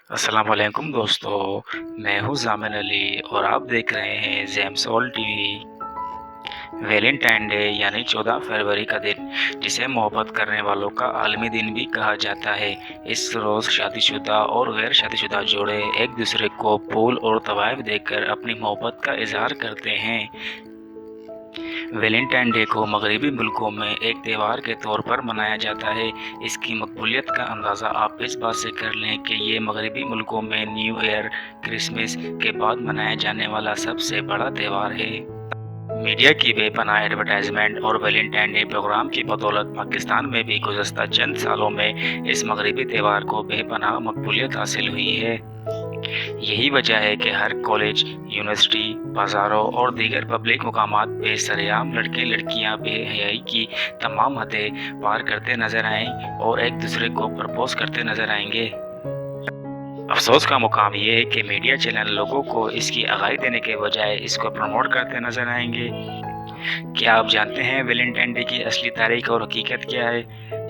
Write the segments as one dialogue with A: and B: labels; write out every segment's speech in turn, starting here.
A: अस्सलाम वालेकुम दोस्तों, मैं हूँ ज़ामिन अली और आप देख रहे हैं James all TV. Valentine day यानी 14 फरवरी का दिन, जिसे मोहब्बत करने वालों का आलमी दिन भी कहा जाता है। इस रोज़ शादीशुदा और गैर शादीशुदा जोड़े एक दूसरे को फूल और तोहफ़े देकर अपनी मोहब्बत का इजहार करते हैं। वैलेंटाइन डे को मगरबी मुल्कों में एक त्यौहार के तौर पर मनाया जाता है। इसकी मकबूलियत का अंदाज़ा आप इस बात से कर लें कि ये मगरबी मुल्कों में न्यू ईयर, क्रिसमस के बाद मनाया जाने वाला सबसे बड़ा त्यौहार है। मीडिया की बेपनाह एडवर्टाइजमेंट और वैलेंटाइन डे प्रोग्राम की बदौलत पाकिस्तान में भी गुज़श्ता चंद सालों में इस मगरबी त्यौहार को बेपनाह मकबूलियत हासिल हुई है। यही वजह है कि हर कॉलेज, यूनिवर्सिटी, बाज़ारों और दीगर पब्लिक मकामात पे सरेआम लड़के लड़कियां बेहयाई की तमाम हदें पार करते नजर आएं और एक दूसरे को प्रपोज करते नजर आएंगे। अफसोस का मुकाम ये है कि मीडिया चैनल लोगों को इसकी आगाही देने के बजाय इसको प्रमोट करते नजर आएंगे। क्या आप जानते हैं वैलेंटाइन डे की असली तारीख और हकीकत क्या है,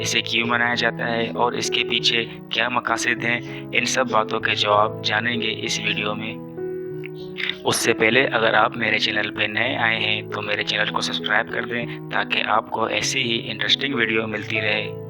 A: इसे क्यों मनाया जाता है और इसके पीछे क्या मकासद हैं? इन सब बातों के जवाब जानेंगे इस वीडियो में। उससे पहले अगर आप मेरे चैनल पर नए आए हैं तो मेरे चैनल को सब्सक्राइब कर दें ताकि आपको ऐसी ही इंटरेस्टिंग वीडियो मिलती रहे।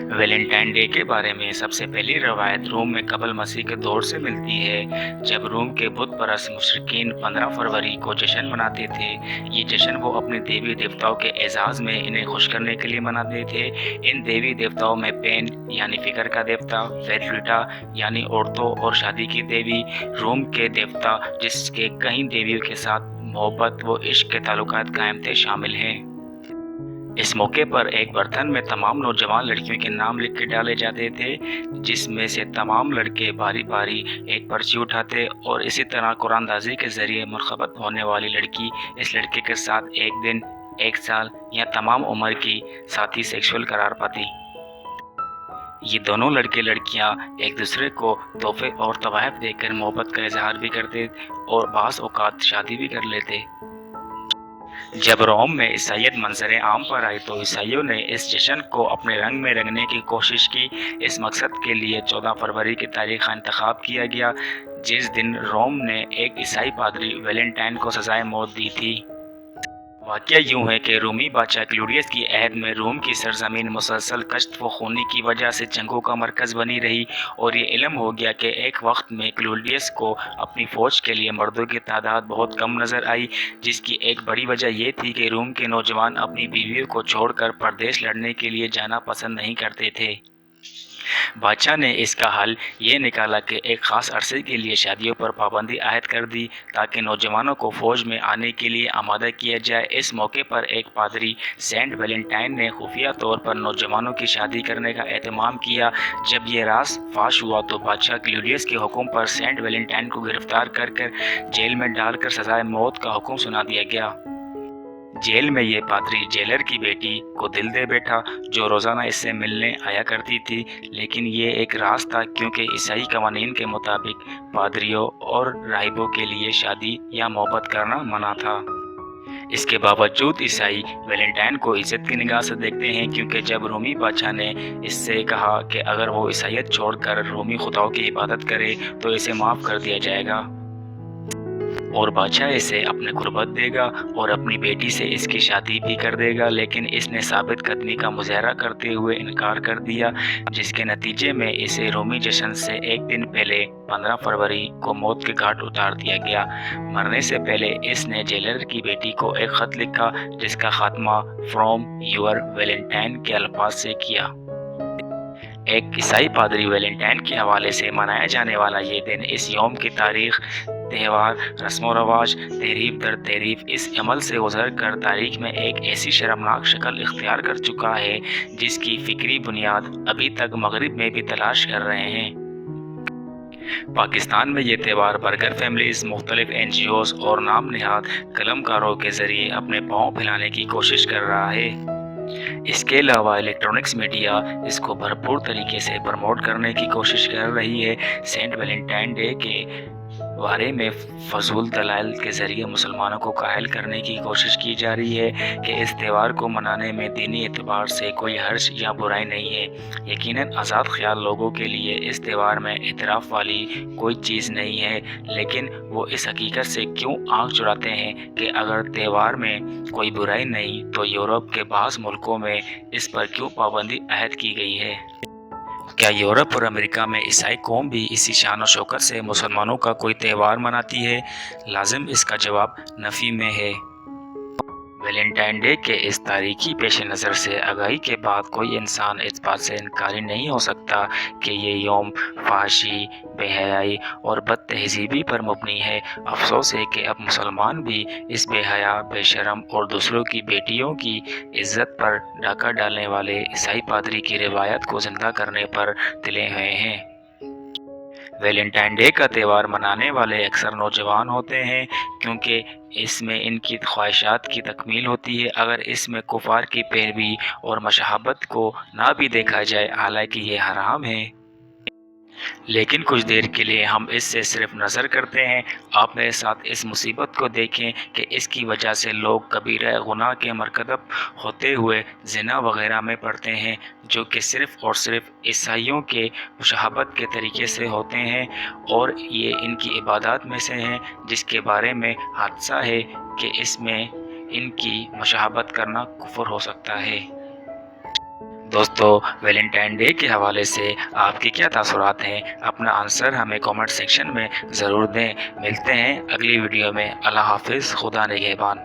A: वैलेंटाइन डे के बारे में सबसे पहली रवायत रोम में कबल मसीह के दौर से मिलती है, जब रोम के बुत परस्त मुशरिकीन 15 फरवरी को जश्न मनाते थे। ये जश्न वो अपने देवी देवताओं के एजाज़ में इन्हें खुश करने के लिए मनाते थे। इन देवी देवताओं में पेन यानी फिक्र का देवता, फेड्रिटा यानी औरतों और शादी की देवी, रोम के देवता जिसके कई देवियों के साथ मोहब्बत व इश्क के ताल्लुकात कायम थे शामिल हैं। इस मौके पर एक बर्तन में तमाम नौजवान लड़कियों के नाम लिख के डाले जाते थे, जिसमें से तमाम लड़के बारी बारी एक पर्ची उठाते और इसी तरह कुरानदाजी के ज़रिए मुरखबत होने वाली लड़की इस लड़के के साथ एक दिन, एक साल या तमाम उम्र की साथी सेक्सुअल करार पाती। ये दोनों लड़के लड़कियां एक दूसरे को तोहफे और तोहफ़े देकर मोहब्बत का इजहार भी करते और बाज़ औक़ात शादी भी कर लेते। जब रोम में ईसाईयत मंजर आम पर आई तो ईसाइयों ने इस जश्न को अपने रंग में रंगने की कोशिश की। इस मकसद के लिए 14 फरवरी की तारीख का इंतखाब किया गया, जिस दिन रोम ने एक ईसाई पादरी वैलेंटाइन को सजाए मौत दी थी। वाक़या यूँ है कि रोमी बादशाह क्लूडियस की अहद में रोम की सरजमीन मुसलसल कश्त व खूनी की वजह से जंगों का मरकज़ बनी रही और ये इल्म हो गया कि एक वक्त में क्लूडियस को अपनी फ़ौज के लिए मर्दों की तादाद बहुत कम नज़र आई, जिसकी एक बड़ी वजह ये थी कि रोम के नौजवान अपनी बीवियों को छोड़कर परदेश लड़ने के लिए जाना पसंद नहीं करते थे। बादशाह ने इसका हल ये निकाला कि एक ख़ास अरसे के लिए शादियों पर पाबंदी आयद कर दी ताकि नौजवानों को फ़ौज में आने के लिए आमादा किया जाए। इस मौके पर एक पादरी सेंट वैलेंटाइन ने खुफिया तौर पर नौजवानों की शादी करने का एहतमाम किया। जब ये राज फाश हुआ तो बादशाह क्लूडियस के हुक्म पर सेंट वैलेंटाइन को गिरफ्तार कर जेल में डालकर सजाए मौत का हुक्म सुना दिया गया। जेल में ये पादरी जेलर की बेटी को दिल दे बैठा, जो रोज़ाना इससे मिलने आया करती थी, लेकिन ये एक राज था क्योंकि ईसाई कवानीन के मुताबिक पादरियों और राहिबों के लिए शादी या मोहब्बत करना मना था। इसके बावजूद ईसाई वैलेंटाइन को इज्जत की निगाह से देखते हैं, क्योंकि जब रोमी बादशाह ने इससे कहा कि अगर वो ईसाईयत छोड़कर रोमी खुदाओं की इबादत करे तो इसे माफ़ कर दिया जाएगा और बादशाह इसे अपने गुर्बत देगा और अपनी बेटी से इसकी शादी भी कर देगा। लेकिन इसने साबित कदमी का मुजाहरा करते हुए इनकार कर दिया, जिसके नतीजे में इसे रोमी जश्न से एक दिन पहले 15 फरवरी को मौत के घाट उतार दिया गया। मरने से पहले इसने जेलर की बेटी को एक खत लिखा, जिसका खात्मा फ्रॉम योर वैलेंटाइन के अल्फाज से किया। एक ईसाई पादरी वैलेंटाइन के हवाले से मनाया जाने वाला ये दिन इस यौम की तारीख, त्यौहार, रस्म व रवाज, तहरीफ दर तहरीफ इस अमल से गुजर कर तारीख में एक ऐसी शर्मनाक शक्ल इख्तियार कर चुका है जिसकी फ़िक्री बुनियाद अभी तक मगरिब में भी तलाश कर रहे हैं। पाकिस्तान में ये त्यौहार बर्गर फैमिलीज़, मुख्तलिफ NGOs और नाम निहाद कलमकारों के ज़रिए अपने पाँव फैलाने की कोशिश कर रहा है। इसके अलावा इलेक्ट्रॉनिक्स मीडिया इसको भरपूर तरीके से प्रमोट करने की कोशिश कर रही है। सेंट वैलेंटाइन डे के بارے میں فضول دلائل کے ذریعے مسلمانوں کو قائل کرنے کی کوشش کی جا رہی ہے کہ اس تہوار کو منانے میں دینی اعتبار سے کوئی حرج یا برائی نہیں ہے۔ یقیناً آزاد خیال لوگوں کے لیے اس تہوار میں اعتراف والی کوئی چیز نہیں ہے، لیکن وہ اس حقیقت سے کیوں آنکھ چراتے ہیں کہ اگر تہوار میں کوئی برائی نہیں تو یورپ کے بعض ملکوں میں اس پر کیوں پابندی عائد کی گئی ہے؟ کیا یورپ اور امریکہ میں عیسائی قوم بھی اسی شان و شوکت سے مسلمانوں کا کوئی تہوار مناتی ہے؟ لازم اس کا جواب نفی میں ہے۔ ویلنٹائن ڈے کے اس تاریخی پیش نظر سے آگاہی کے بعد کوئی انسان اس بات سے انکاری نہیں ہو سکتا کہ یہ یوم فحاشی، بے حیائی اور بد تہذیبی پر مبنی ہے۔ افسوس ہے کہ اب مسلمان بھی اس بے حیا، بے شرم اور دوسروں کی بیٹیوں کی عزت پر ڈاکہ ڈالنے والے عیسائی پادری کی روایت کو زندہ کرنے پر تلے ہوئے ہیں۔ ویلنٹائن ڈے کا تہوار منانے والے اکثر نوجوان ہوتے ہیں کیونکہ اس میں ان کی خواہشات کی تکمیل ہوتی ہے۔ اگر اس میں کفار کی پیروی اور مشابہت کو نہ بھی دیکھا جائے، حالانکہ یہ حرام ہے، لیکن کچھ دیر کے لیے ہم اس سے صرف نظر کرتے ہیں۔ آپ میرے ساتھ اس مصیبت کو دیکھیں کہ اس کی وجہ سے لوگ کبیرہ گناہ کے مرتکب ہوتے ہوئے زنا وغیرہ میں پڑتے ہیں، جو کہ صرف اور صرف عیسائیوں کے مشابہت کے طریقے سے ہوتے ہیں، اور یہ ان کی عبادات میں سے ہیں جس کے بارے میں حادثہ ہے کہ اس میں ان کی مشابہت کرنا کفر ہو سکتا ہے۔ دوستو، ویلنٹائن ڈے کے حوالے سے آپ کے کیا تاثرات ہیں؟ اپنا آنسر ہمیں کامنٹ سیکشن میں ضرور دیں۔ ملتے ہیں اگلی ویڈیو میں۔ اللہ حافظ، خدا نگہبان۔